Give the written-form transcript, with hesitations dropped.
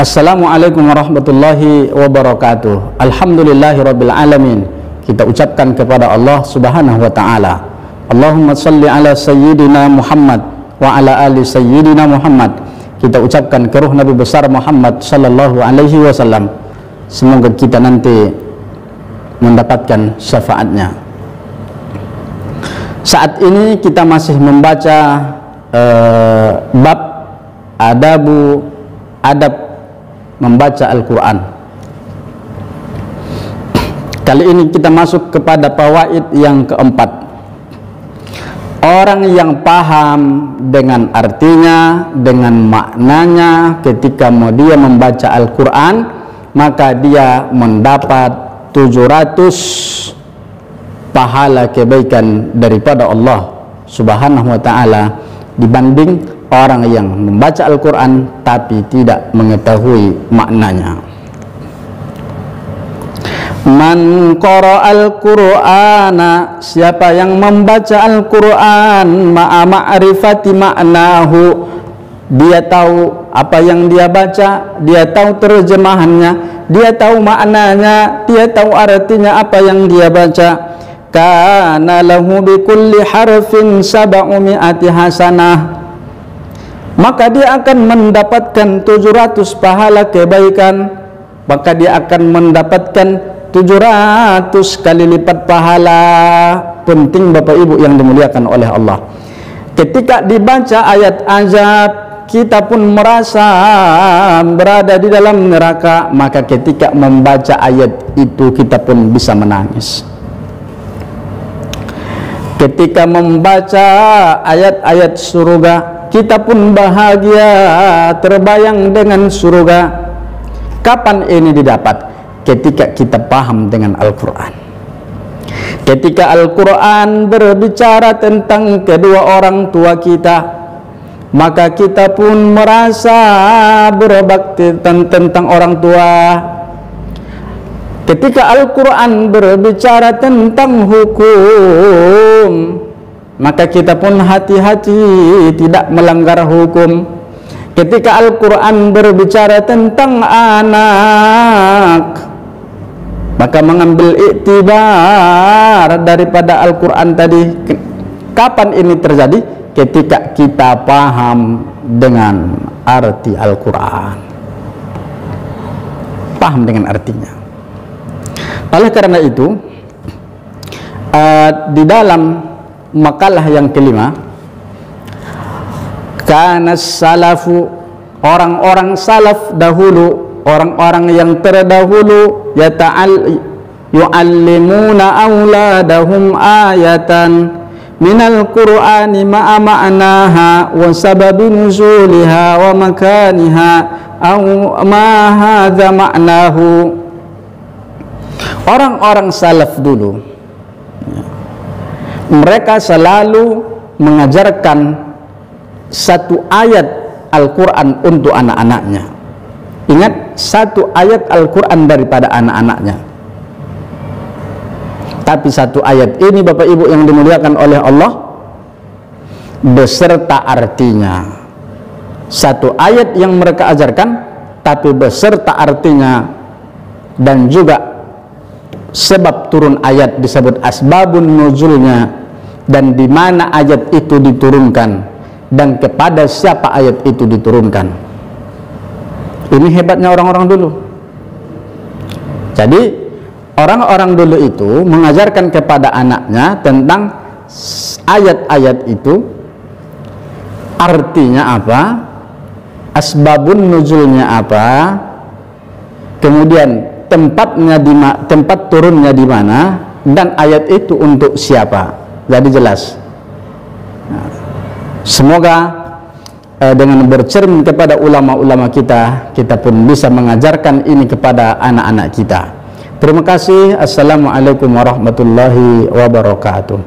Assalamualaikum warahmatullahi wabarakatuh. Alhamdulillahirabbil alamin. Kita ucapkan kepada Allah Subhanahu wa taala. Allahumma shalli ala sayyidina Muhammad wa ala ali sayyidina Muhammad. Kita ucapkan ke ruh Nabi besar Muhammad sallallahu alaihi wasallam. Semoga kita nanti mendapatkan syafaatnya. Saat ini kita masih membaca bab adab membaca Al-Quran. Kali ini kita masuk kepada fawaid yang keempat. Orang yang paham dengan artinya, dengan maknanya ketika mau dia membaca Al-Quran, maka dia mendapat 700 pahala kebaikan daripada Allah Subhanahu wa ta'ala dibanding orang yang membaca Al-Quran tapi tidak mengetahui maknanya. Man qara'al Qur'ana, siapa yang membaca Al-Quran ma'a ma'rifati ma'nahu, dia tahu apa yang dia baca, dia tahu terjemahannya, dia tahu maknanya, dia tahu artinya apa yang dia baca. Kana lahu bikulli harfin 700 hasanah, maka dia akan mendapatkan 700 pahala kebaikan, maka dia akan mendapatkan 700 kali lipat pahala. Penting Bapak Ibu yang dimuliakan oleh Allah, ketika dibaca ayat azab kita pun merasa berada di dalam neraka, maka ketika membaca ayat itu kita pun bisa menangis. Ketika membaca ayat-ayat surga kita pun bahagia, terbayang dengan surga. Kapan ini didapat? Ketika kita paham dengan Al-Quran. Ketika Al-Quran berbicara tentang kedua orang tua kita, maka kita pun merasa berbakti tentang orang tua. Ketika Al-Quran berbicara tentang hukum, maka kita pun hati-hati tidak melanggar hukum. Ketika Al-Quran berbicara tentang anak, maka mengambil iktibar daripada Al-Quran tadi. Kapan ini terjadi? Ketika kita paham dengan arti Al-Quran, paham dengan artinya. Oleh karena itu, di dalam makalah yang kelima, kana salafu, orang-orang salaf dahulu, orang-orang yang terdahulu, yu'allimuna auladahum ayatan minal qur'ani ma'a ma'naha wa sababi nuzuliha wa makaniha aw ma hadza ma'nahu. Orang-orang salaf dulu, mereka selalu mengajarkan satu ayat Al-Quran untuk anak-anaknya. Ingat, satu ayat Al-Quran daripada anak-anaknya. Tapi satu ayat ini Bapak Ibu yang dimuliakan oleh Allah beserta artinya. Satu ayat yang mereka ajarkan tapi beserta artinya, dan juga sebab turun ayat disebut asbabun nuzulnya, dan di mana ayat itu diturunkan dan kepada siapa ayat itu diturunkan. Ini hebatnya orang-orang dulu. Jadi orang-orang dulu itu mengajarkan kepada anaknya tentang ayat-ayat itu, artinya apa, asbabun nuzulnya apa, kemudian tempat turunnya di mana, dan ayat itu untuk siapa. Jadi jelas. Semoga dengan bercermin kepada ulama-ulama kita, kita pun bisa mengajarkan ini kepada anak-anak kita. Terima kasih. Assalamualaikum warahmatullahi wabarakatuh.